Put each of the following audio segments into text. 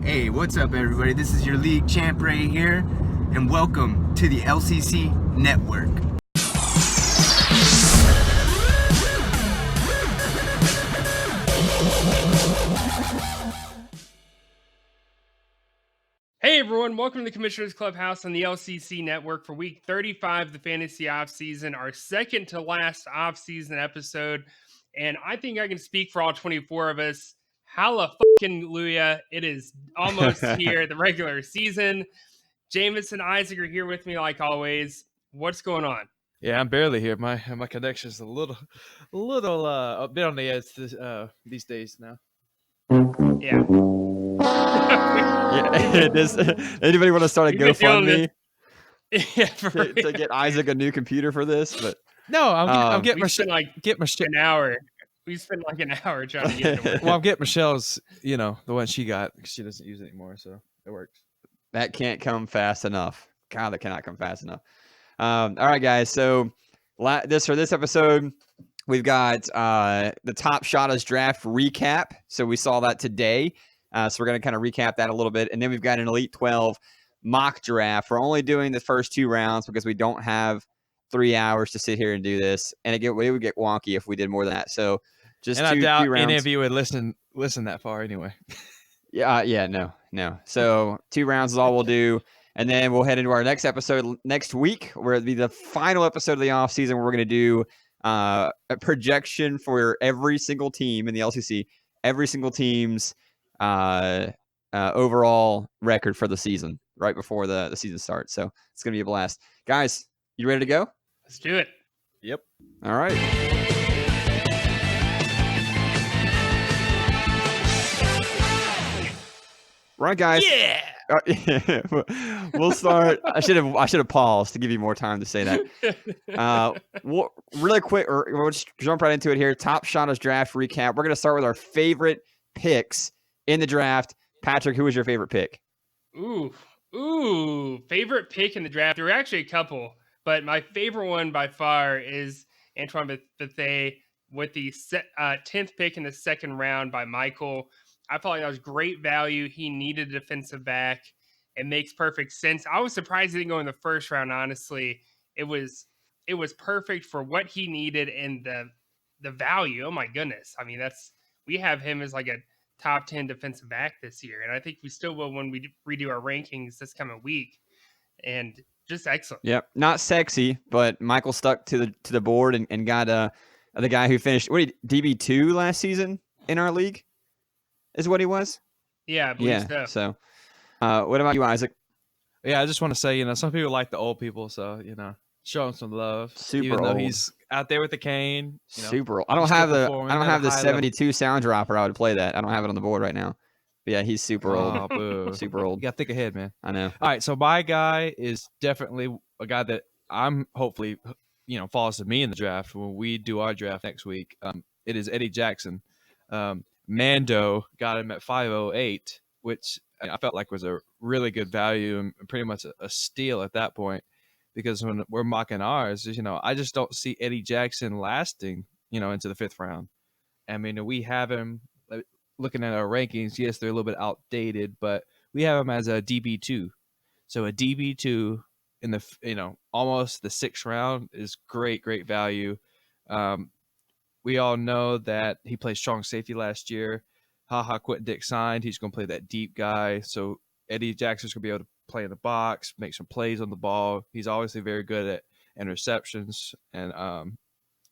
Hey, what's up, everybody? This is your league champ right here, and welcome to the LCC Network. Hey everyone, welcome to the Commissioner's Clubhouse on the LCC Network for week 35 of the fantasy offseason, our second to last offseason episode. And I think I can speak for all 24 of us. Hallelujah. It is almost here, the regular season. Jameis and Isaac are here with me like always. What's going on? Yeah, I'm barely here. My connection's a little a bit on the edge these days now. Yeah. Yeah, it is. Anybody want to start a GoFundMe? Yeah, to get Isaac a new computer for this? But no, I'm getting an hour. We spent like an hour trying to get it to work. Well, I'm getting Michelle's, the one she got because she doesn't use it anymore, so it works. That can't come fast enough. God, that cannot come fast enough. All right, guys. So for this episode, we've got the top Shottas draft recap. So we saw that today. So we're going to kind of recap that a little bit. And then we've got an Elite 12 mock draft. We're only doing the first two rounds because we don't have 3 hours to sit here and do this. And it would get wonky if we did more than that. So just I doubt any of you would listen that far anyway. No. So 2 rounds is all we'll do. And then we'll head into our next episode next week, where it'll be the final episode of the offseason, where we're going to do a projection for every single team in the LCC, every single team's overall record for the season right before the season starts. So it's going to be a blast. Guys, you ready to go? Let's do it. Yep. All right. Right, guys. Yeah. We'll start. I should have paused to give you more time to say that. Really quick, we'll just jump right into it here. Top Shottas draft recap. We're going to start with our favorite picks in the draft. Patrick, who was your favorite pick? Favorite pick in the draft. There were actually a couple, but my favorite one by far is Antoine Bethea with the 10th pick in the second round by Michael. I felt like that was great value. He needed a defensive back. It makes perfect sense. I was surprised he didn't go in the first round, honestly. It was perfect for what he needed and the value. Oh my goodness. I mean, we have him as like a top 10 defensive back this year. And I think we still will when we redo our rankings this coming week. And just excellent. Yep. Not sexy, but Michael stuck to the board and got the guy who finished DB2 last season in our league. Is what he was? Yeah, I believe so. So, what about you, Isaac? Yeah, I just want to say, some people like the old people, so, show him some love. Even though he's out there with the cane. Super old. I don't have the 72 sound dropper. I would play that. I don't have it on the board right now. But yeah, he's super old. Boo. Super old. You got to think ahead, man. I know. All right, so my guy is definitely a guy that I'm hopefully, follows to me in the draft when we do our draft next week. It is Eddie Jackson. Mando got him at 508, which I felt like was a really good value and pretty much a steal at that point, because when we're mocking ours, I just don't see Eddie Jackson lasting, into the 5th round. I mean, we have him looking at our rankings. Yes, they're a little bit outdated, but we have him as a DB2. So a DB2 in the, almost the 6th round is great value. We all know that he played strong safety last year. Quentin Dick signed. He's going to play that deep guy. So Eddie Jackson's going to be able to play in the box, make some plays on the ball. He's obviously very good at interceptions and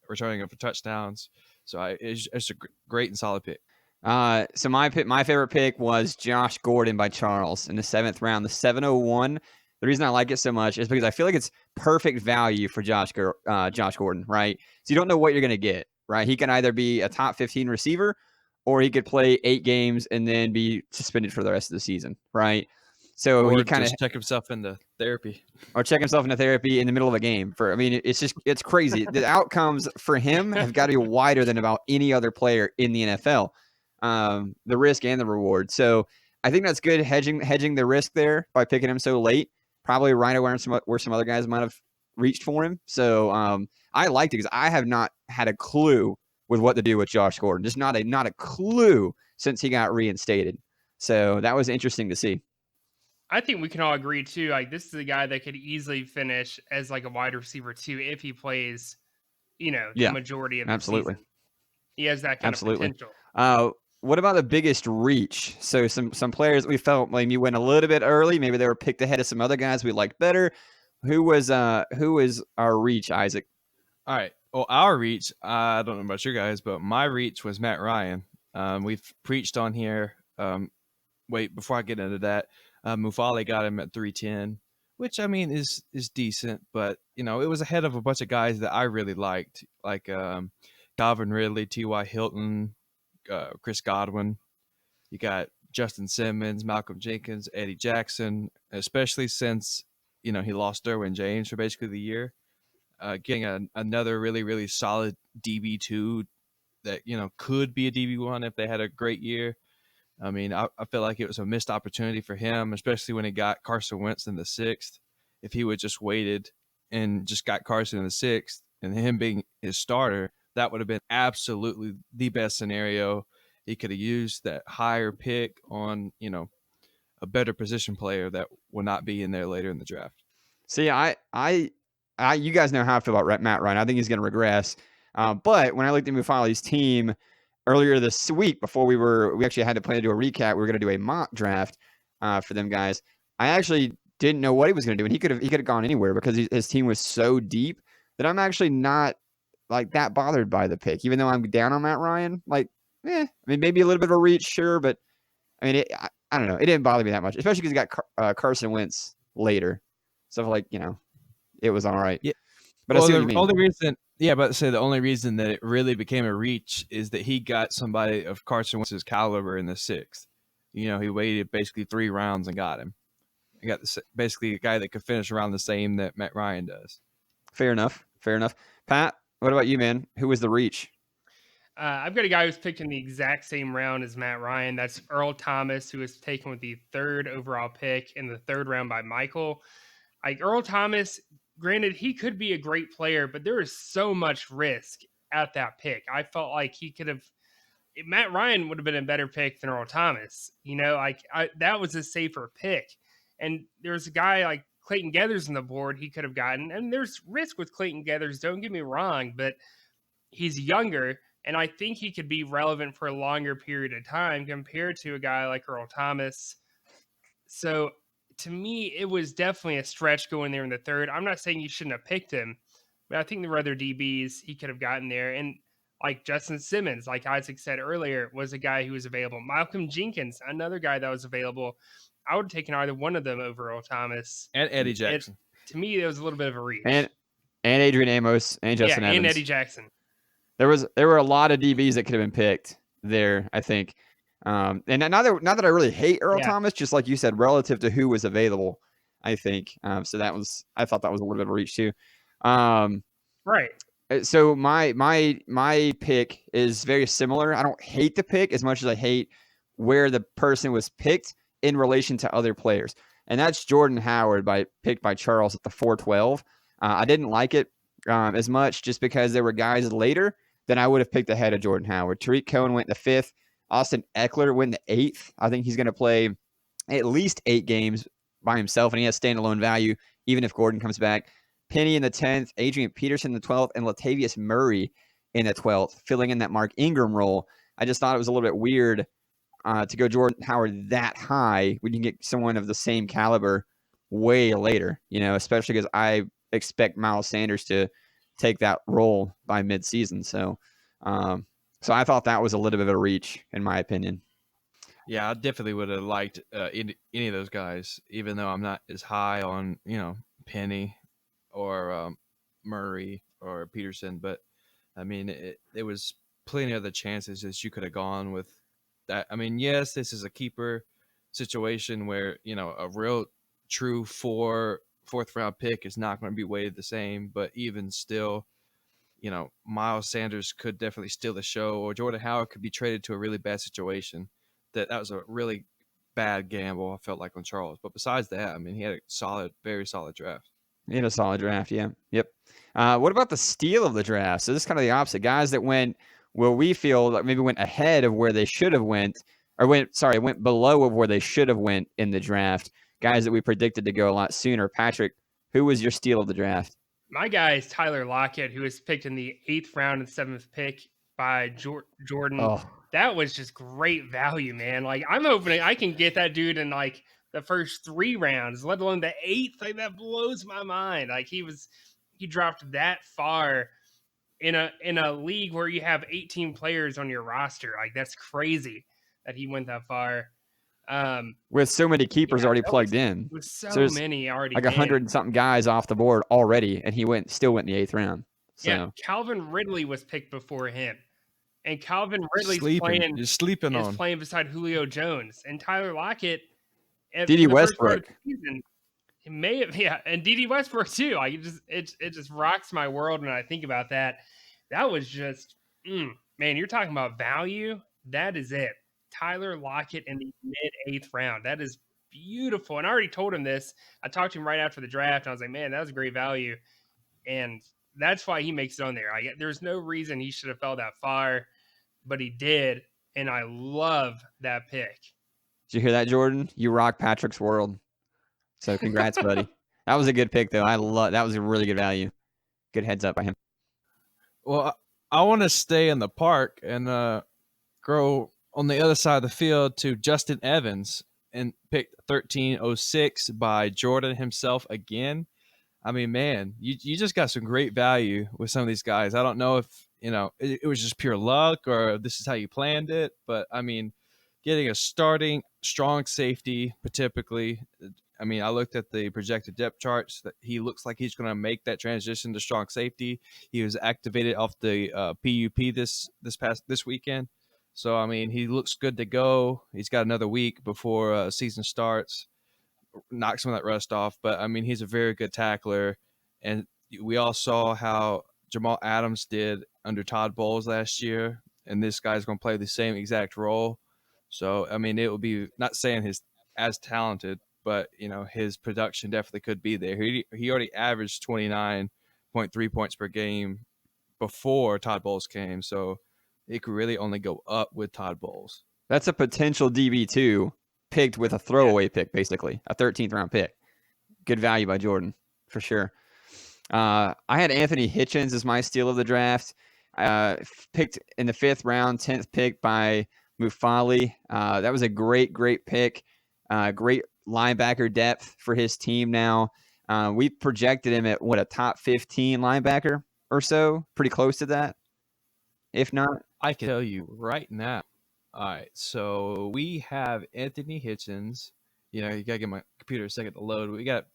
returning them for touchdowns. So it's a great and solid pick. So my favorite pick was Josh Gordon by Charles in the 7th round, the 701. The reason I like it so much is because I feel like it's perfect value for Josh Gordon, right? So you don't know what you're going to get. Right, he can either be a top 15 receiver, or he could play 8 games and then be suspended for the rest of the season. Right, so he kind of check himself into therapy, or check himself into therapy in the middle of a game. It's crazy. The outcomes for him have got to be wider than about any other player in the NFL. The risk and the reward. So I think that's good hedging the risk there by picking him so late. Probably right where some other guys might have reached for him. So I liked it because I have not had a clue with what to do with Josh Gordon. Just not a clue since he got reinstated. So that was interesting to see. I think we can all agree too. Like this is a guy that could easily finish as like a wide receiver too if he plays, the Yeah, majority of the absolutely. season. He has that kind Absolutely. of potential. What about the biggest reach? So some players we felt like you went a little bit early. Maybe they were picked ahead of some other guys we liked better. Who was our reach, Isaac? All right. Well, our reach, I don't know about you guys, but my reach was Matt Ryan. We've preached on here. Wait, before I get into that, Mufali got him at 310, which I mean is decent, but it was ahead of a bunch of guys that I really liked, like Calvin Ridley, T.Y. Hilton, Chris Godwin. You got Justin Simmons, Malcolm Jenkins, Eddie Jackson, especially since he lost Derwin James for basically the year. Getting another really, really solid DB2 that, could be a DB1 if they had a great year. I mean, I feel like it was a missed opportunity for him, especially when he got Carson Wentz in the 6th. If he would just waited and just got Carson in the 6th and him being his starter, that would have been absolutely the best scenario. He could have used that higher pick on, a better position player that will not be in there later in the draft. See, you guys know how I feel about Matt Ryan. I think he's going to regress. But when I looked at Mufali's team earlier this week, before we actually had to plan to do a recap, we were going to do a mock draft for them guys. I actually didn't know what he was going to do, and he could have gone anywhere because his team was so deep that I'm actually not like that bothered by the pick, even though I'm down on Matt Ryan. Like, I mean, maybe a little bit of a reach, sure, but I mean, I don't know. It didn't bother me that much, especially because he got Carson Wentz later. So like, it was all right. Yeah. But I see what you mean. Only reason, the only reason that it really became a reach is that he got somebody of Carson Wentz's caliber in the 6th. He waited basically 3 rounds and got him. He got basically a guy that could finish around the same that Matt Ryan does. Fair enough. Pat, what about you, man? Who was the reach? I've got a guy who's picked in the exact same round as Matt Ryan. That's Earl Thomas, who was taken with the 3rd overall pick in the 3rd round by Michael. Like Earl Thomas, granted, he could be a great player, but there is so much risk at that pick. I felt like he could have. Matt Ryan would have been a better pick than Earl Thomas. That was a safer pick. And there's a guy like Clayton Geathers on the board he could have gotten. And there's risk with Clayton Geathers, don't get me wrong, but he's younger. And I think he could be relevant for a longer period of time compared to a guy like Earl Thomas. So to me, it was definitely a stretch going there in the 3rd. I'm not saying you shouldn't have picked him, but I think there were other DBs he could have gotten there. And like Justin Simmons, like Isaac said earlier, was a guy who was available. Malcolm Jenkins, another guy that was available. I would have taken either one of them over Earl Thomas. And Eddie Jackson. To me, it was a little bit of a reach. And Adrian Amos and Justin Evans. And Eddie Jackson. There were a lot of DBs that could have been picked there, I think. And not that I really hate Earl Thomas, just like you said, relative to who was available, I think. So I thought that was a little bit of a reach too. Right. So my pick is very similar. I don't hate the pick as much as I hate where the person was picked in relation to other players. And that's Jordan Howard picked by Charles at the 412. I didn't like it as much just because there were guys later that I would have picked ahead of Jordan Howard. Tariq Cohen went the 5th. Austin Eckler went the 8th. I think he's going to play at least 8 games by himself, and he has standalone value, even if Gordon comes back. Penny in the 10th, Adrian Peterson in the 12th, and Latavius Murray in the 12th, filling in that Mark Ingram role. I just thought it was a little bit weird to go Jordan Howard that high when you can get someone of the same caliber way later, especially because I expect Miles Sanders to take that role by midseason. So I thought that was a little bit of a reach, in my opinion. Yeah, I definitely would have liked any of those guys, even though I'm not as high on, Penny or Murray or Peterson. But, I mean, there was plenty of other chances that you could have gone with that. I mean, yes, this is a keeper situation where, a real true fourth round pick is not going to be weighted the same. But even still, Miles Sanders could definitely steal the show, or Jordan Howard could be traded to a really bad situation. That was a really bad gamble, I felt like, on Charles. But besides that, I mean, he had a very solid draft. He had a solid draft, yeah. Yep. What about the steal of the draft? So this is kind of the opposite. Guys that went where we feel like maybe went ahead of where they should have went. went below of where they should have went in the draft. Guys that we predicted to go a lot sooner. Patrick, who was your steal of the draft? My guy is Tyler Lockett, who was picked in the 8th round and 7th pick by Jordan. Oh, That was just great value, man. Like, I'm hoping I can get that dude in like the first 3 rounds, let alone the 8th. Like, that blows my mind. Like, he dropped that far in a league where you have 18 players on your roster. Like, that's crazy that he went that far. with so many keepers already plugged in. With so there's many already like 100 and something guys off the board already, and he still went in the 8th round. So. Yeah, Calvin Ridley was picked before him. And Calvin Ridley's You're sleeping on. playing beside Julio Jones. And Tyler Lockett, D.D. Westbrook. Season, he may have, and D.D. Westbrook too. Like, it just rocks my world when I think about that. That was just, man, you're talking about value. That is it. Tyler Lockett in the mid-8th round. That is beautiful. And I already told him this. I talked to him right after the draft. And I was like, man, that was a great value. And that's why he makes it on there. There's no reason he should have fell that far, but he did. And I love that pick. Did you hear that, Jordan? You rock Patrick's world. So congrats, buddy. That was a good pick, though. That was a really good value. Good heads up by him. Well, I want to stay in the park and go on the other side of the field to Justin Evans and picked 1306 by Jordan himself again. I mean, man, you just got some great value with some of these guys. I don't know if, it was just pure luck or this is how you planned it. But, I mean, getting a starting strong safety, typically, I mean, I looked at the projected depth charts that he looks like he's going to make that transition to strong safety. He was activated off the PUP this weekend. So, I mean, he looks good to go. He's got another week before season starts. Knock some of that rust off. But, I mean, he's a very good tackler. And we all saw how Jamal Adams did under Todd Bowles last year. And this guy's going to play the same exact role. So, I mean, it will be not saying he's as talented, but, his production definitely could be there. He already averaged 29.3 points per game before Todd Bowles came. So it could really only go up with Todd Bowles. That's a potential DB2 picked with a throwaway pick, basically, a 13th round pick. Good value by Jordan, for sure. I had Anthony Hitchens as my steal of the draft. Picked in the 5th round, 10th pick by Mufali. That was a great pick. Great linebacker depth for his team now. We projected him at, a top 15 linebacker or so? Pretty close to that, if not. I can tell you right now. All right, so we have Anthony Hitchens. You got to get my computer a second to load. We got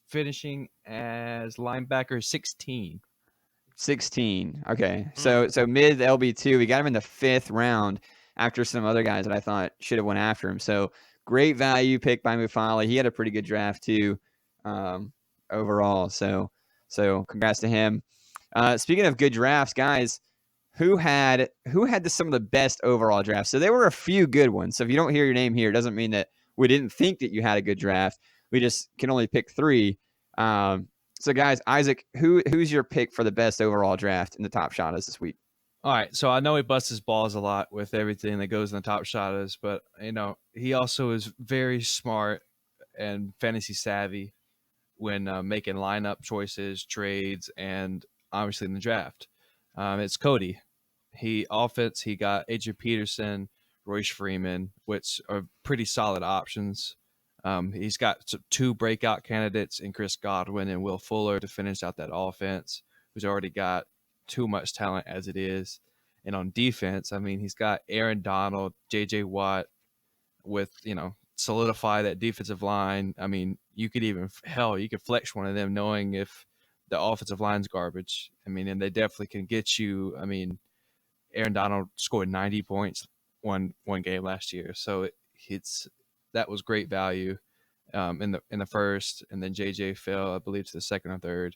finishing as linebacker 16. 16. Okay. So mid LB2, we got him in the 5th round after some other guys that I thought should have went after him. So great value pick by Mufali. He had a pretty good draft too, overall. So congrats to him. Speaking of good drafts, guys, who had some of the best overall drafts? So there were a few good ones. So if you don't hear your name here, it doesn't mean that we didn't think that you had a good draft. We just can only pick 3. So guys, Isaac, who's your pick for the best overall draft in the Top Shottas this week? All right, so I know he busts his balls a lot with everything that goes in the Top Shottas, but he also is very smart and fantasy savvy when making lineup choices, trades, and obviously in the draft. It's Cody. He got Adrian Peterson, Royce Freeman, which are pretty solid options. He's got 2 breakout candidates in Chris Godwin and Will Fuller to finish out that offense, who's already got too much talent as it is. And on defense, I mean, he's got Aaron Donald, J.J. Watt with, solidify that defensive line. I mean, you could flex one of them knowing if the offensive line's garbage. I mean, and they definitely can get you. I mean, Aaron Donald scored 90 points one game last year. So that was great value in the first, and then JJ fell, I believe, to the 2nd or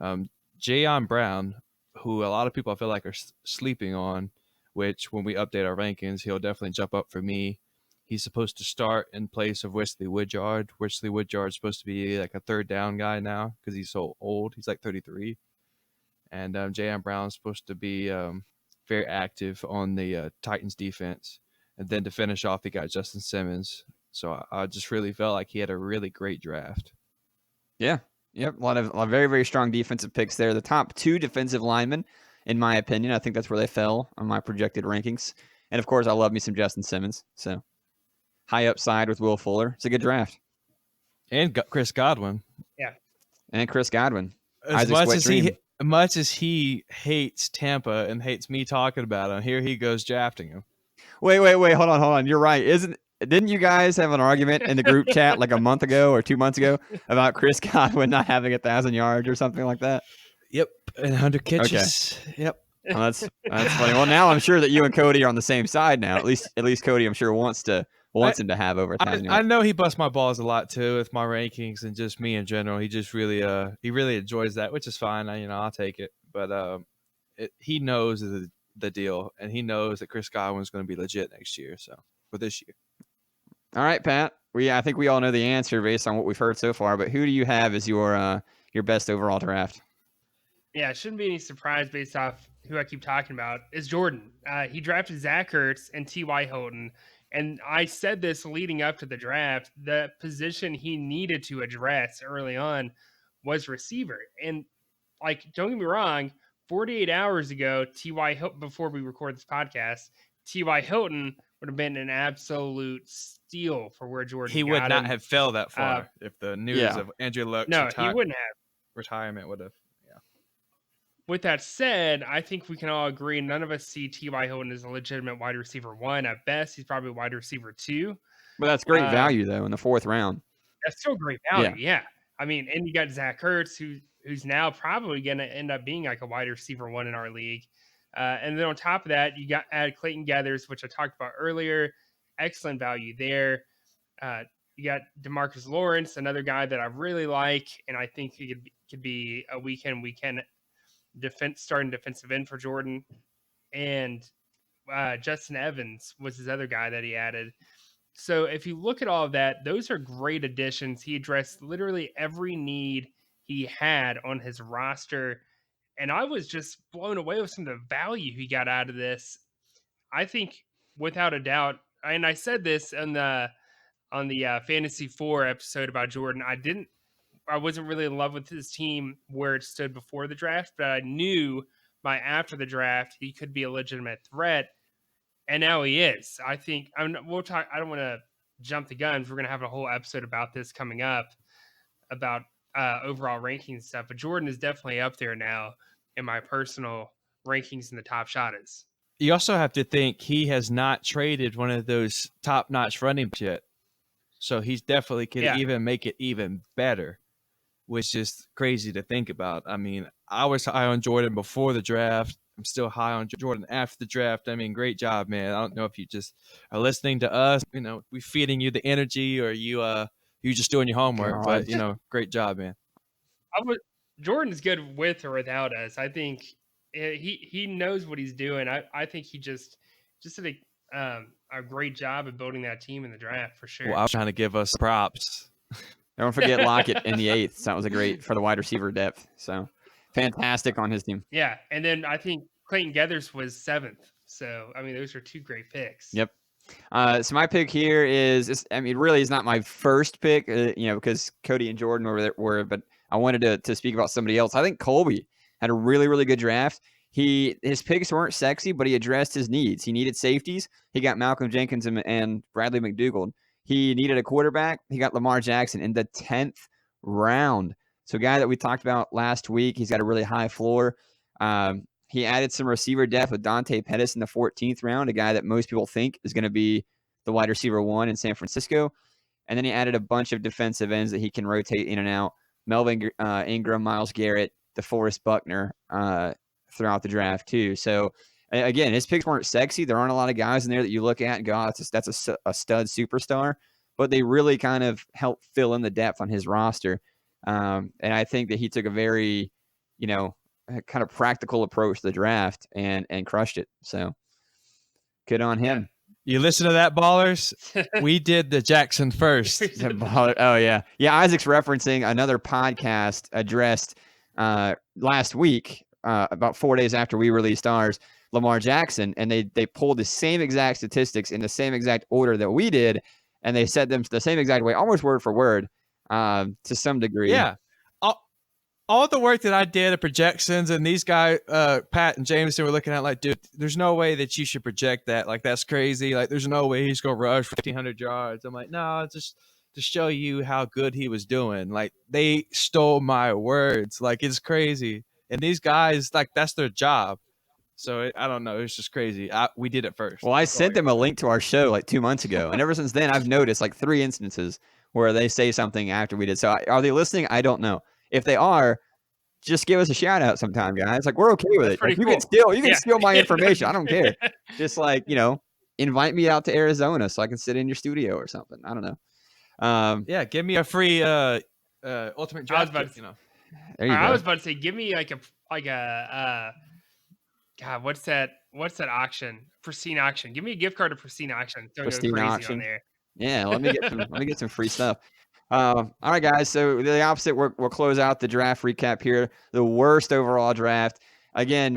3rd. Jayon Brown, who a lot of people I feel like are sleeping on, which when we update our rankings, he'll definitely jump up for me. He's supposed to start in place of Wesley Woodyard. Wesley Woodyard's supposed to be like a 3rd down guy now because he's so old. He's like 33. And Jayon Brown's supposed to be very active on the Titans defense. And then to finish off, he got Justin Simmons. So I just really felt like he had a really great draft. Yeah. Yep. A lot of very, very strong defensive picks there. The top 2 defensive linemen, in my opinion. I think that's where they fell on my projected rankings. And of course, I love me some Justin Simmons. So high upside with Will Fuller. It's a good draft. And Chris Godwin. Yeah. And Chris Godwin. As much as he hates Tampa and hates me talking about him, here he goes drafting him. Wait. Hold on. You're right. Didn't you guys have an argument in the group chat like a month ago or 2 months ago about Chris Godwin not having 1,000 yards or something like that? Yep. And 100 catches. Okay. Yep. Well, that's funny. Well, now I'm sure that you and Cody are on the same side now. At least Cody, I'm sure, wants him to have over 1,000 yards. I know he busts my balls a lot too with my rankings and just me in general. He just really enjoys that, which is fine. I'll take it. But he knows the deal, and he knows that Chris Godwin's going to be legit next year. So for this year. All right, Pat. I think we all know the answer based on what we've heard so far. But who do you have as your best overall draft? Yeah, it shouldn't be any surprise based off who I keep talking about. Is Jordan. He drafted Zach Ertz and T.Y. Hilton. And I said this leading up to the draft, the position he needed to address early on was receiver. And don't get me wrong, 48 hours ago, T.Y. Hilton, before we record this podcast, T.Y. Hilton would have been an absolute steal for where Jordan He would not have fell that far if the news of Andrew Luck's he wouldn't have. Retirement would have. With that said, I think we can all agree none of us see T.Y. Hilton as a legitimate wide receiver 1. At best, he's probably wide receiver 2. But that's great value, though, in the 4th round. That's still great value, yeah. I mean, and you got Zach Ertz, who's now probably going to end up being like a wide receiver 1 in our league. And then on top of that, you got add Clayton Gathers, which I talked about earlier. Excellent value there. You got DeMarcus Lawrence, another guy that I really like, and I think he could be a weekend starting defensive end for Jordan. And Justin Evans was his other guy that he added. So if you look at all of that, those are great additions. He addressed literally every need he had on his roster. And I was just blown away with some of the value he got out of this. I think without a doubt, and I said this on the Fantasy 4 episode about Jordan, I wasn't really in love with his team where it stood before the draft, but I knew by after the draft he could be a legitimate threat, and now he is. I think we'll talk. I don't want to jump the gun. We're going to have a whole episode about this coming up about overall rankings and stuff. But Jordan is definitely up there now in my personal rankings in the top Shottas. You also have to think he has not traded one of those top-notch running backs yet, so he's definitely could even make it even better. Which is crazy to think about. I mean, I was high on Jordan before the draft. I'm still high on Jordan after the draft. I mean, great job, man. I don't know if you just are listening to us, we feeding you the energy, or you just doing your homework. But great job, man. Jordan's good with or without us. I think he knows what he's doing. I think he just did a great job of building that team in the draft for sure. Well, I was trying to give us props. Don't forget Lockett in the 8th. So that was great for the wide receiver depth. So fantastic on his team. Yeah, and then I think Clayton Gathers was 7th. So I mean, those are 2 great picks. Yep. So my pick here really is not my first pick, because Cody and Jordan were, but I wanted to speak about somebody else. I think Colby had a really, really good draft. His picks weren't sexy, but he addressed his needs. He needed safeties. He got Malcolm Jenkins and Bradley McDougall. He needed a quarterback. He got Lamar Jackson in the 10th round. So a guy that we talked about last week, he's got a really high floor. He added some receiver depth with Dante Pettis in the 14th round, a guy that most people think is going to be the wide receiver 1 in San Francisco. And then he added a bunch of defensive ends that he can rotate in and out. Melvin Ingram, Myles Garrett, DeForest Buckner throughout the draft too. So again, his picks weren't sexy. There aren't a lot of guys in there that you look at and go, oh, that's a stud superstar. But they really kind of help fill in the depth on his roster. And I think that he took a very, kind of practical approach to the draft and crushed it. So good on him. You listen to that, ballers? We did the Jackson first. Oh, yeah. Yeah, Isaac's referencing another podcast addressed last week, about 4 days after we released ours. Lamar Jackson, and they pulled the same exact statistics in the same exact order that we did, and they said them the same exact way, almost word for word, to some degree. Yeah. All the work that I did at projections, and these guys, Pat and Jameson, were looking at like, dude, there's no way that you should project that. Like, that's crazy. Like, there's no way he's going to rush for 1,500 yards. I'm like, no, it's just to show you how good he was doing. Like, they stole my words. Like, it's crazy. And these guys, like, that's their job. So I don't know. It's just crazy. We did it first. Well, I sent them a link to our show like 2 months ago, and ever since then, I've noticed like 3 instances where they say something after we did. So are they listening? I don't know. If they are, just give us a shout out sometime, guys. Like, we're okay with it. Like, you can steal my information. I don't care. Just like, invite me out to Arizona so I can sit in your studio or something. I don't know. Yeah, give me a free ultimate draft kit, There you go. I was about to say, give me like a God, what's that auction? Pristine auction. Give me a gift card to Pristine auction. Don't go crazy auction on there. Yeah, let me get some free stuff. All right, guys. So the opposite, we'll close out the draft recap here. The worst overall draft. Again,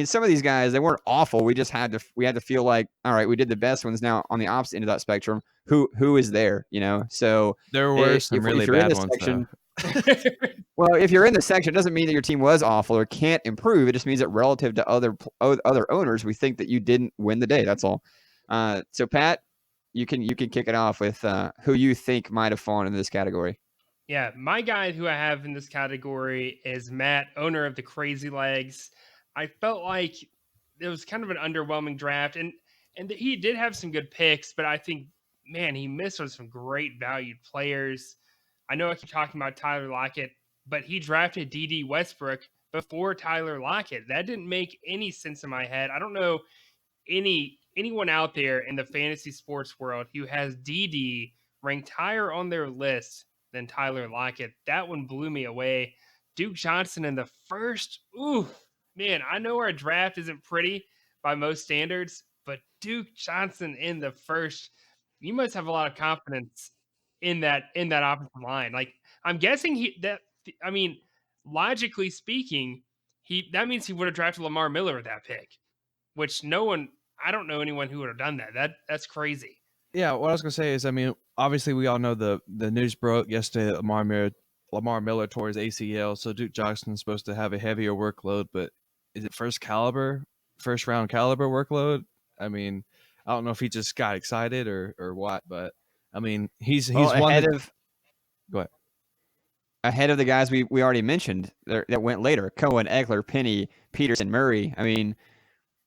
some of these guys, they weren't awful. We just had to feel like, all right, we did the best ones. Now on the opposite end of that spectrum, who is there? So there were some really bad ones. Section, well, if you're in the section, it doesn't mean that your team was awful or can't improve. It just means that relative to other owners, we think that you didn't win the day. That's all. So Pat, you can kick it off with who you think might have fallen into this category. Yeah, my guy who I have in this category is Matt, owner of the Crazy Legs. I felt like it was kind of an underwhelming draft, and he did have some good picks, but I think, man, he missed on some great valued players. I know I keep talking about Tyler Lockett, but he drafted D.D. Westbrook before Tyler Lockett. That didn't make any sense in my head. I don't know anyone out there in the fantasy sports world who has DD ranked higher on their list than Tyler Lockett. That one blew me away. Duke Johnson in the first. Ooh, man, I know our draft isn't pretty by most standards, but Duke Johnson in the first, you must have a lot of confidence in that offensive line. Like, I'm guessing logically speaking, that means he would have drafted Lamar Miller with that pick, which I don't know anyone who would have done that. That's crazy. Yeah, what I was gonna say is, obviously we all know the news broke yesterday that Lamar Miller tore his ACL, so Duke Johnson's supposed to have a heavier workload. But is it first round caliber workload? I don't know if he just got excited or what, but he's one go ahead. Ahead of the guys we already mentioned that went later: Cohen, Eckler, Penny, Peterson, Murray.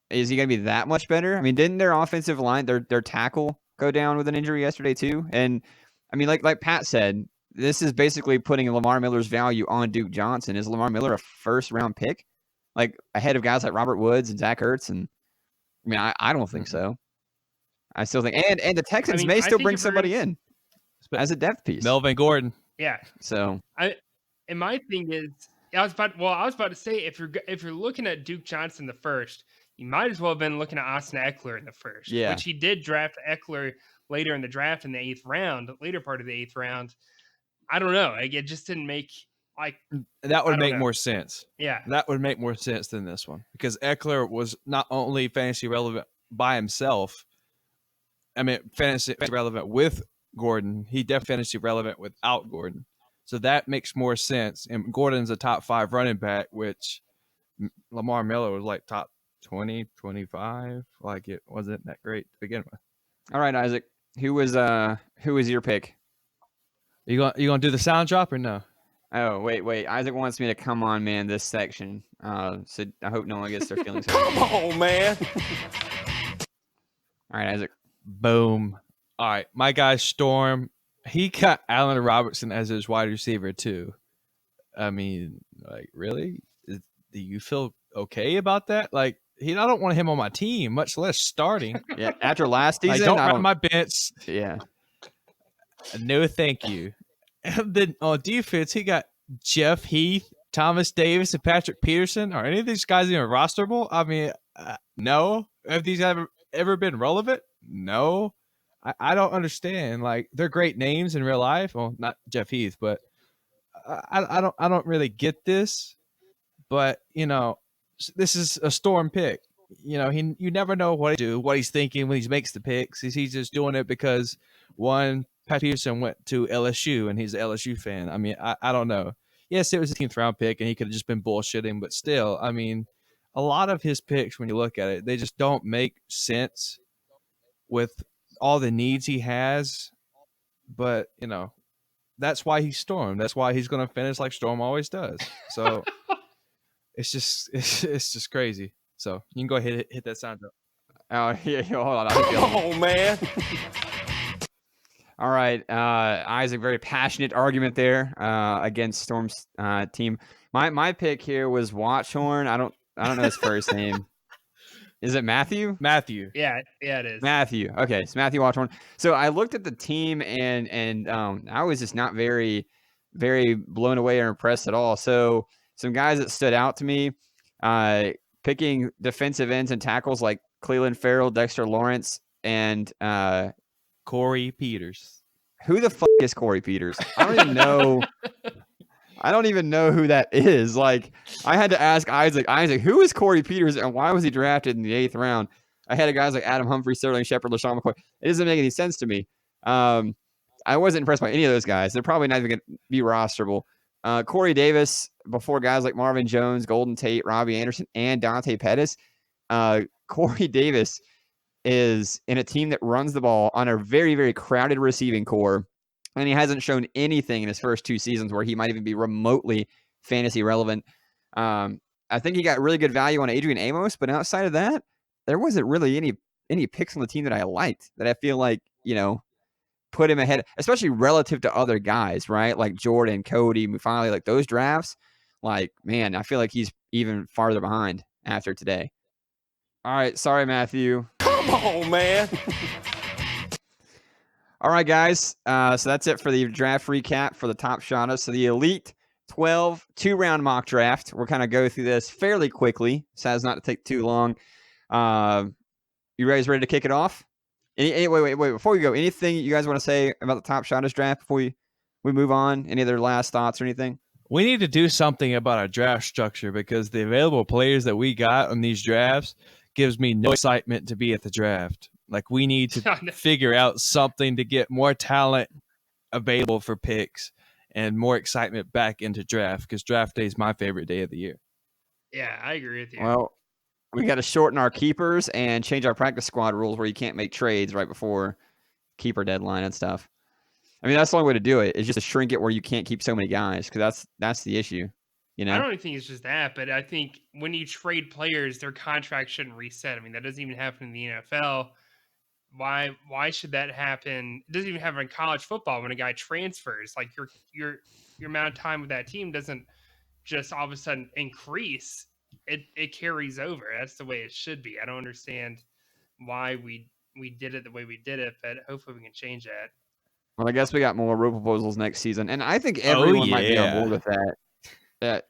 Is he going to be that much better? Didn't their offensive line, their tackle, go down with an injury yesterday too? And like Pat said, this is basically putting Lamar Miller's value on Duke Johnson. Is Lamar Miller a first round pick, like ahead of guys like Robert Woods and Zach Ertz? And I don't think so. I still think, and the Texans may still bring somebody in as a depth piece. Melvin Gordon. Yeah. So and my thing is, I was about to say, if you're looking at Duke Johnson the first, you might as well have been looking at Austin Eckler in the first, which he did draft Eckler later in the draft in the later part of the 8th round. I don't know. It just didn't make that would make more sense. Yeah, that would make more sense than this one, because Eckler was not only fantasy relevant by himself. Fantasy relevant with Gordon. He definitely fantasy relevant without Gordon. So that makes more sense. And Gordon's a top 5 running back, which Lamar Miller was like top 20, 25. Like, it wasn't that great to begin with. All right, Isaac. Who was your pick? You gonna do the sound drop or no? Oh, wait. Isaac wants me to come on, man, this section. So I hope no one gets their feelings hurt. Come on, man. All right, Isaac. Boom. All right, my guy Storm. He got Allen Robertson as his wide receiver too. Really? Do you feel okay about that? Like, I don't want him on my team, much less starting. Yeah, after last season, don't run my bench. Yeah. No, thank you. And then on defense, he got Jeff Heath, Thomas Davis, and Patrick Peterson. Are any of these guys even rosterable? No. Have these ever been relevant? No. I don't understand. Like, they're great names in real life. Well, not Jeff Heath, but I don't really get this. But this is a Storm pick. you never know what he's thinking when he makes the picks. Is he just doing it because Pat Peterson went to LSU and he's an LSU fan? I mean, I don't know. Yes, it was a 10th round pick and he could have just been bullshitting, but still, I mean, a lot of his picks, when you look at it, they just don't make sense with all the needs he has. But, that's why he's Storm. That's why he's going to finish like Storm always does. So it's just crazy. So you can go ahead and hit that sound drop. Oh, yeah, hold on. Come on, man. All right, Isaac, very passionate argument there against Storm's team. My pick here was Watchhorn. I don't know his first name. Is it Matthew? Matthew. Yeah, it is. Matthew. Okay, it's Matthew Watchhorn. So I looked at the team and I was just not very, very blown away or impressed at all. So some guys that stood out to me, picking defensive ends and tackles like Cleveland Farrell, Dexter Lawrence, and Corey Peters. Who the fuck is Corey Peters? I don't even know. I don't even know who that is. Like, I had to ask Isaac, who is Corey Peters and why was he drafted in the 8th round? I had guys like Adam Humphrey, Sterling Shepard, LaShawn McCoy. It doesn't make any sense to me. I wasn't impressed by any of those guys. They're probably not even going to be rosterable. Corey Davis, before guys like Marvin Jones, Golden Tate, Robbie Anderson, and Dante Pettis. Corey Davis is in a team that runs the ball on a very, very crowded receiving core, and he hasn't shown anything in his first 2 seasons where he might even be remotely fantasy relevant. I think he got really good value on Adrian Amos, but outside of that, there wasn't really any picks on the team that I liked that I feel like, put him ahead, especially relative to other guys, right? Like Jordan, Cody, Mufali, like those drafts. Like, man, I feel like he's even farther behind after today. All right. Sorry, Matthew. Come on, man. All right, guys. So that's it for the draft recap for the top Shottas. So the Elite 12 2-round mock draft. We'll kind of go through this fairly quickly, so as not to take too long. You guys ready to kick it off? Wait. Before we go, anything you guys want to say about the top Shottas draft before we move on? Any other last thoughts or anything? We need to do something about our draft structure because the available players that we got on these drafts gives me no excitement to be at the draft. Like, we need to figure out something to get more talent available for picks and more excitement back into draft, because draft day is my favorite day of the year. Yeah, I agree with you. Well, we got to shorten our keepers and change our practice squad rules where you can't make trades right before keeper deadline and stuff. I mean, that's the only way to do it, is just to shrink it where you can't keep so many guys, because that's the issue. I don't even think it's just that, but I think when you trade players, their contract shouldn't reset. I mean, that doesn't even happen in the NFL. Why should that happen? It doesn't even happen in college football when a guy transfers. Like, your amount of time with that team doesn't just all of a sudden increase. It carries over. That's the way it should be. I don't understand why we did it the way we did it, but hopefully we can change that. Well, I guess we got more rule proposals next season, and I think everyone might be on board with that.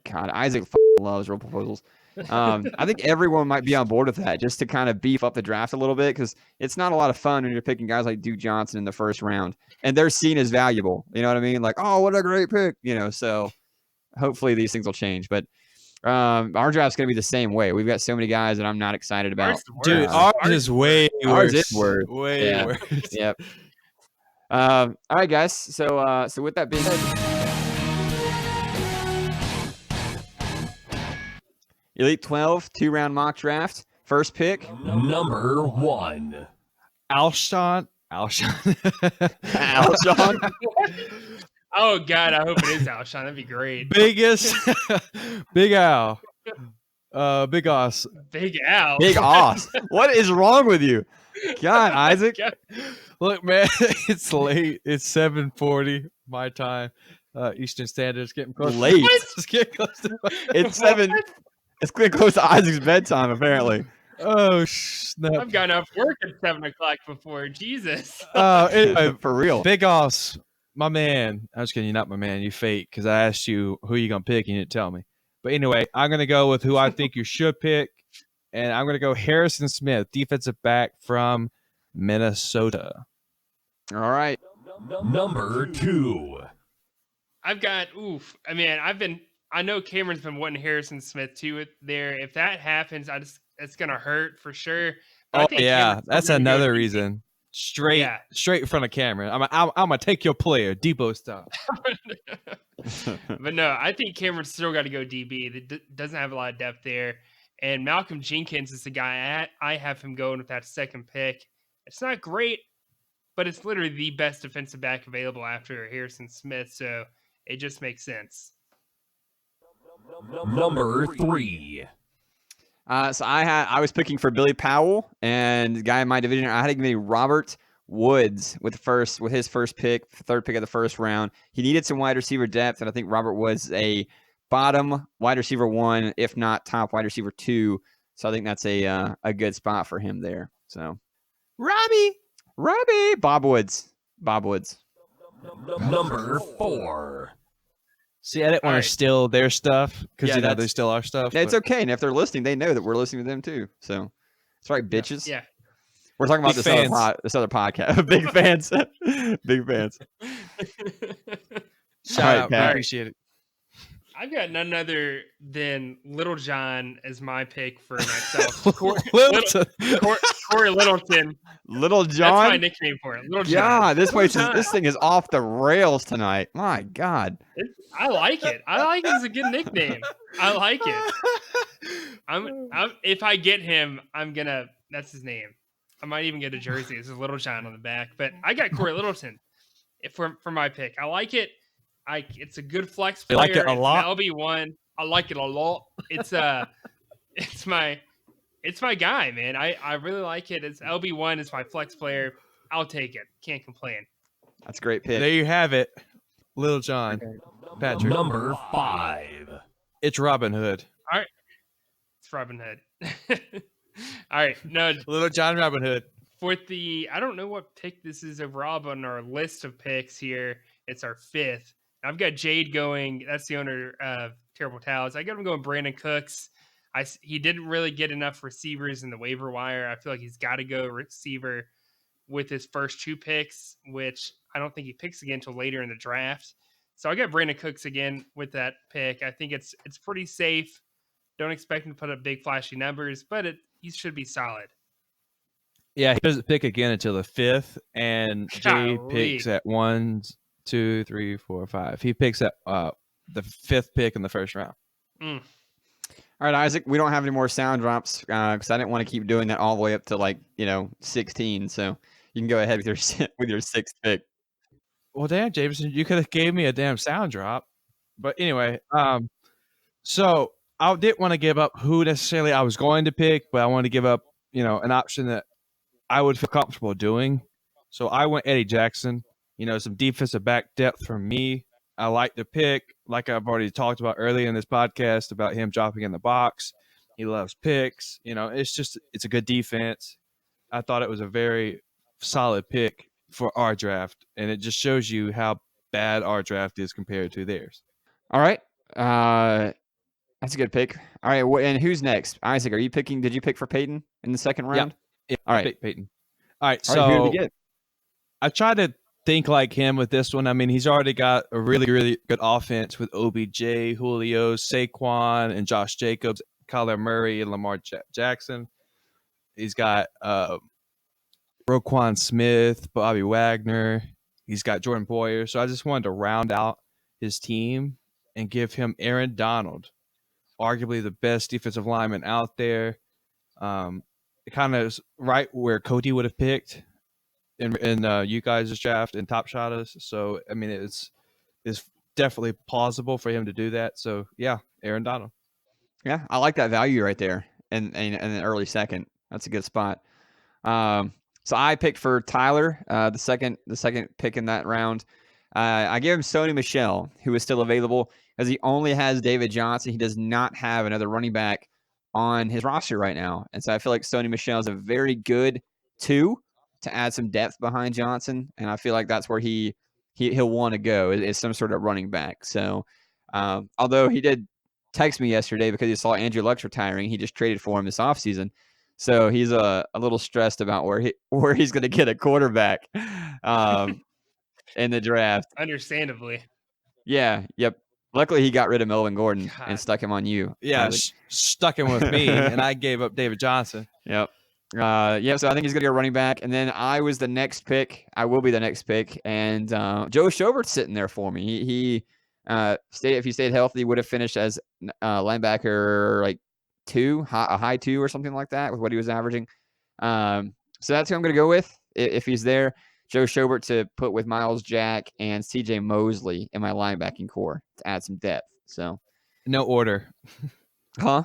God, Isaac loves rule proposals. I think everyone might be on board with that, just to kind of beef up the draft a little bit, because it's not a lot of fun when you're picking guys like Duke Johnson in the first round, and they're seen as valuable. You know what I mean? Like, oh, what a great pick. So hopefully these things will change. But our draft's going to be the same way. We've got so many guys that I'm not excited about. Dude, ours is way worse. Ours is worse. Way worse. Yep. All right, guys. So with that being said, Elite 12 2-round mock draft. First pick, Number 1. Alshon. Alshon. Oh, God, I hope it is Alshon. That'd be great. Biggest. Big Al. Big Oss. Big Al. Big Oss. What is wrong with you? God, Isaac. Look, man, it's late. It's 7:40 my time. Eastern Standard. It's getting close. Late. It's getting close to It's 7. It's getting close to Isaac's bedtime, apparently. Oh, snap. I've gotten off work at 7 o'clock before. Jesus. Anyway, For real. Big Oss, my man. I'm just kidding. You're not my man. You fake, because I asked you who you going to pick and you didn't tell me. But anyway, I'm going to go with who I think you should pick. And I'm going to go Harrison Smith, defensive back from Minnesota. All right. Number 2. I've got, I know Cameron's been wanting Harrison Smith too there. If that happens, I just it's gonna hurt for sure. But I Oh think yeah, Cameron's that's still gonna go another DB. reason. Straight Yeah. in front of camera. I'm gonna take your player, Debo style. But no, I think Cameron's still got to go DB. That doesn't have a lot of depth there. And Malcolm Jenkins is the guy I have him going with that second pick. It's not great, but it's literally the best defensive back available after Harrison Smith. So it just makes sense. Number 3. So I was picking for Billy Powell, and the guy in my division, I had to give me Robert Woods with his first pick, third pick of the first round. He needed some wide receiver depth, and I think Robert Woods a bottom wide receiver 1, if not top wide receiver 2. So I think that's a good spot for him there. So Robbie, Bob Woods. Number 4. See, I didn't want Alright. to steal their stuff because Yeah, they that's- steal our stuff. Yeah, it's but- okay, and if they're listening, they know that we're listening to them too. So that's right, bitches. Yeah. We're talking about Big this fans. this other podcast. Big fans. Big fans. Shout Alright, out, we Pat. appreciate it. I've got none other than Little John as my pick for myself. Corey Littleton. Little That's my John. nickname for it. Little John. Yeah, this John. thing is off the rails tonight. My God. I like it. I like it as a good nickname. I like it. I'm if I get him, that's his name. I might even get a jersey. This is Little John on the back. But I got Corey Littleton for my pick. I like it. It's a good flex You player. like it a It's lot? an LB1. I like it a lot. It's my guy, man. I really like it. It's LB1 is my flex player. I'll take it. Can't complain. That's a great pick. There you have it, Little John. Patrick, Number 5. it's Robin Hood. It's Robin Hood. All right. No, Little John Robin Hood. I don't know what pick this is overall on our list of picks here. It's our 5th. I've got Jade going. That's the owner of Terrible Towels. I got him going Brandon Cooks. He didn't really get enough receivers in the waiver wire. I feel like he's got to go receiver with his first 2 picks, which I don't think he picks again until later in the draft. So I got Brandon Cooks again with that pick. I think it's pretty safe. Don't expect him to put up big flashy numbers, but he should be solid. Yeah, he doesn't pick again until the 5th, and Jay Golly. picks at 1, 2, 3, 4, 5. He picks at the 5th pick in the first round. Mm. All right, Isaac, we don't have any more sound drops because I didn't want to keep doing that all the way up to 16. So you can go ahead with your 6th pick. Well, damn, Jameson, you could have gave me a damn sound drop. But anyway, so I didn't want to give up who necessarily I was going to pick, but I wanted to give up, an option that I would feel comfortable doing. So I went Eddie Jackson, some defensive back depth for me. I like the pick, like I've already talked about earlier in this podcast about him dropping in the box. He loves picks. It's a good defense. I thought it was a very solid pick for our draft, and it just shows you how bad our draft is compared to theirs. All right. That's a good pick. All right. And who's next? Isaac, did you pick for Peyton in the second round? Yeah, All right. pick Peyton. All right, All right, who so did you get? I tried to think like him with this one. I mean, he's already got a really, really good offense with OBJ, Julio, Saquon, and Josh Jacobs, Kyler Murray, and Lamar Jackson. He's got Roquan Smith, Bobby Wagner. He's got Jordan Boyer. So I just wanted to round out his team and give him Aaron Donald, arguably the best defensive lineman out there. It kind of is right where Cody would have picked in you guys' draft and Top Shottas. So I mean, it's definitely plausible for him to do that. So yeah, Aaron Donald. Yeah, I like that value right there in an early second. That's a good spot. So I picked for Tyler, the second pick in that round. I gave him Sony Michel, who is still available, as he only has David Johnson. He does not have another running back on his roster right now. And so I feel like Sony Michel is a very good 2 to add some depth behind Johnson. And I feel like that's where he'll want to go is some sort of running back. So although he did text me yesterday because he saw Andrew Luck's retiring, he just traded for him this offseason. So he's a little stressed about where he's going to get a quarterback in the draft. Understandably. Yeah. Yep. Luckily, he got rid of Melvin Gordon God. and stuck him on you. Yeah, Isaac. stuck him with me, and I gave up David Johnson. Yep. Yeah, so I think he's going to go running back. And then I was the next pick. I will be the next pick. And Joe Schobert's sitting there for me. He if he stayed healthy, he would have finished as linebacker like a high 2 or something like that with what he was averaging. So that's who I'm going to go with if he's there. Joe Schobert to put with Miles Jack and CJ Mosley in my linebacking core to add some depth. So No order. Huh?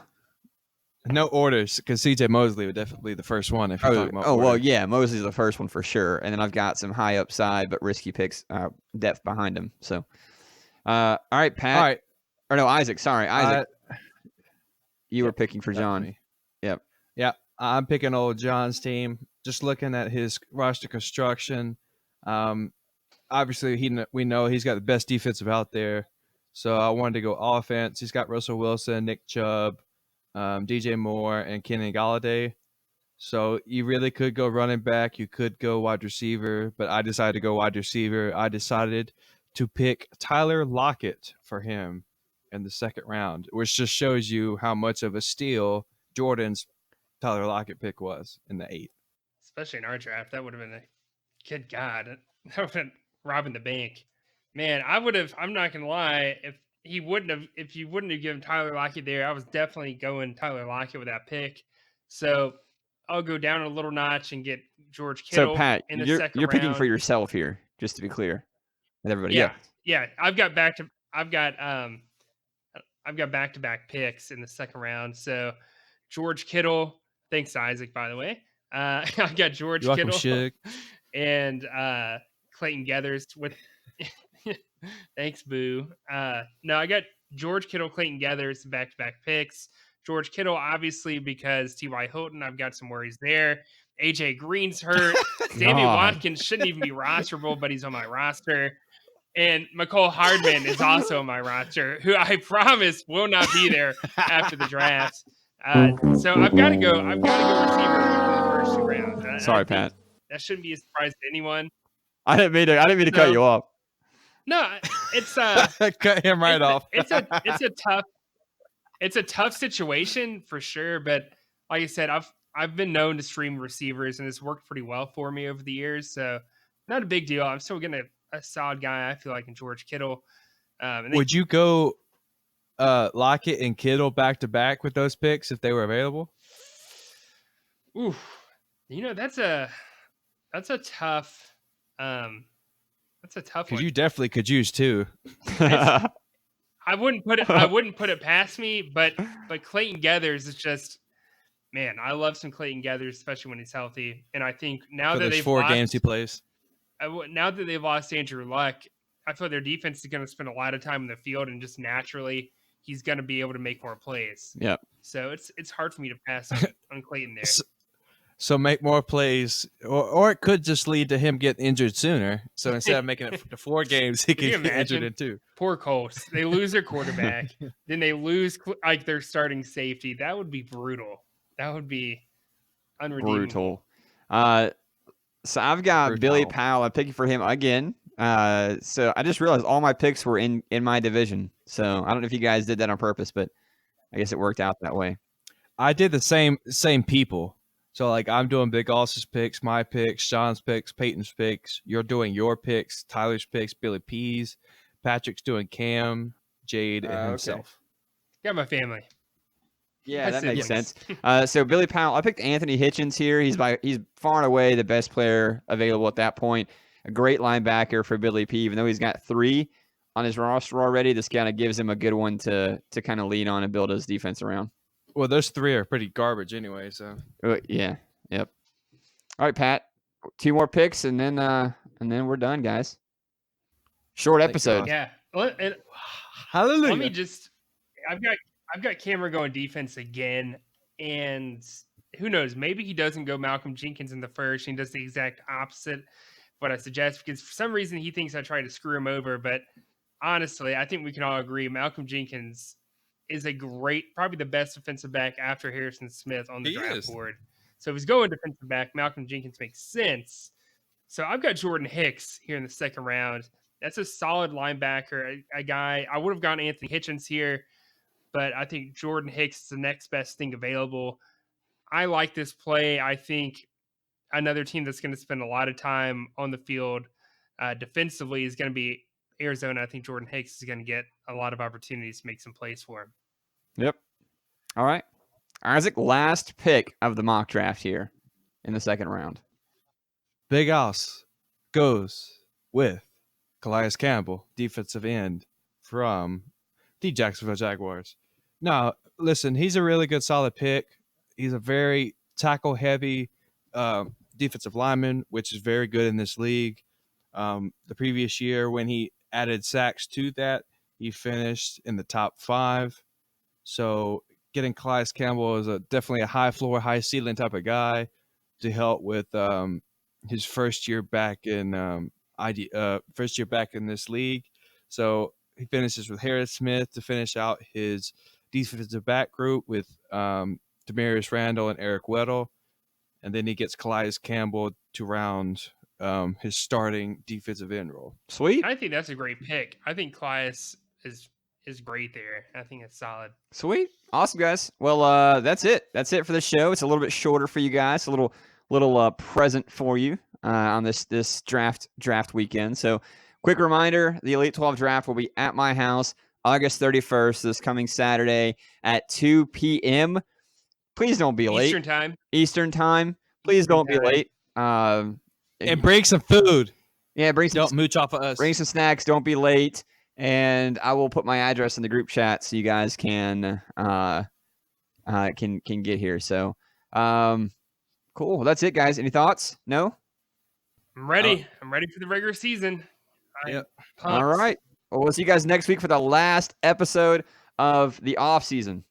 No orders, because CJ Mosley would definitely be the first one if you're talking about order. Well, yeah, Mosley's the first one for sure. And then I've got some high upside but risky picks, depth behind him. So, all right, Pat. All right. Or no, Isaac. Sorry, Isaac. You were picking for John. Me. Yep. Yeah, I'm picking old John's team. Just looking at his roster construction, obviously we know he's got the best defensive out there. So I wanted to go offense. He's got Russell Wilson, Nick Chubb, DJ Moore, and Kenny Galladay. So you really could go running back. You could go wide receiver, but I decided to go wide receiver. I decided to pick Tyler Lockett for him in the second round, which just shows you how much of a steal Jordan's Tyler Lockett pick was in the 8th. Especially in our draft, that would have been good God, that would have been robbing the bank. Man, I'm not gonna lie, if you wouldn't have given Tyler Lockett there, I was definitely going Tyler Lockett with that pick. So I'll go down a little notch and get George Kittle. So Pat, in the you're second picking round. for yourself here, just to be clear with everybody. Yeah. I've got back-to-back picks in the second round. So George Kittle, thanks Isaac, by the way. I got George You're Kittle welcome, and Clayton Gathers with thanks, Boo. No, I got George Kittle, Clayton Gathers, back-to-back picks. George Kittle, obviously, because T.Y. Hilton, I've got some worries there. A.J. Green's hurt. Sammy Watkins shouldn't even be rosterable, but he's on my roster. And McCole Hardman is also on my roster, who I promise will not be there after the draft. So I've got to go receiver in the first 2 rounds. Sorry, Pat. That shouldn't be a surprise to anyone. I didn't mean to cut you off. No, it's cut him right off. It's a tough situation for sure, but like I said, I've been known to stream receivers, and it's worked pretty well for me over the years. So not a big deal. I'm still getting a solid guy, I feel like, in George Kittle. Would you go Lockett and Kittle back to back with those picks if they were available? Ooh, that's a tough. That's a tough one. Because you definitely could use 2. I wouldn't put it past me, but Clayton Gathers is just, man, I love some Clayton Gathers, especially when he's healthy. And I think now For that those they've 4 lost, games he plays. Now that they've lost Andrew Luck, I feel their defense is going to spend a lot of time in the field, and just naturally he's going to be able to make more plays. Yep. So it's hard for me to pass on Clayton there. So make more plays, or it could just lead to him getting injured sooner. So instead of making it to 4 games, he could get injured in 2. Poor Colts. They lose their quarterback. Then they lose like their starting safety. That would be brutal. That would be unredeemable. Brutal. So I've got Billy Powell. I'm picking for him again. So I just realized all my picks were in my division. So I don't know if you guys did that on purpose, but I guess it worked out that way. I did the same people. So, like, I'm doing Big Austin's picks, my picks, Sean's picks, Peyton's picks. You're doing your picks, Tyler's picks, Billy P's. Patrick's doing Cam, Jade, and himself. Got my family. Yeah, that makes sense. So Billy Powell, I picked Anthony Hitchens here. He's far and away the best player available at that point. A great linebacker for Billy P. Even though he's got 3 on his roster already, this kind of gives him a good one to kind of lean on and build his defense around. Well, those 3 are pretty garbage anyway. So yeah, yep. All right, Pat, 2 more picks and then we're done, guys. Short episode. Yeah. Hallelujah. Let me just. I've got Cameron going defense again, and who knows? Maybe he doesn't go Malcolm Jenkins in the first. He does the exact opposite of what I suggest, because for some reason he thinks I tried to screw him over. But honestly, I think we can all agree Malcolm Jenkins is probably the best defensive back after Harrison Smith on the draft board. So if he's going defensive back, Malcolm Jenkins makes sense. So I've got Jordan Hicks here in the second round. That's a solid linebacker, a guy. I would have gone Anthony Hitchens here, but I think Jordan Hicks is the next best thing available. I like this play. I think another team that's going to spend a lot of time on the field defensively is going to be Arizona. I think Jordan Hicks is going to get a lot of opportunities to make some plays for him. Yep. All right. Isaac, last pick of the mock draft here in the second round. Big House goes with Calais Campbell, defensive end from the Jacksonville Jaguars. Now, listen, he's a really good, solid pick. He's a very tackle-heavy defensive lineman, which is very good in this league. The previous year, when he added sacks to that, he finished in the top 5. So getting Calais Campbell is definitely a high floor, high ceiling type of guy to help with his first year back in this league. So he finishes with Harris Smith to finish out his defensive back group with Demarius Randall and Eric Weddle, and then he gets Calais Campbell to round his starting defensive end role. Sweet. I think that's a great pick. I think Calais is great there. I think it's solid. Sweet. Awesome, guys. Well, that's it. That's it for the show. It's a little bit shorter for you guys. A little present for you on this draft weekend. So, quick reminder: the Elite 12 draft will be at my house August 31st, this coming Saturday at 2 p.m. Please don't be late. Eastern time. Please don't be late. And bring some food. Yeah, don't mooch off of us. Bring some snacks. Don't be late. And I will put my address in the group chat so you guys can get here. So, cool. Well, that's it, guys. Any thoughts? No? I'm ready. I'm ready for the regular season. Yep. All right. Well, we'll see you guys next week for the last episode of the off season.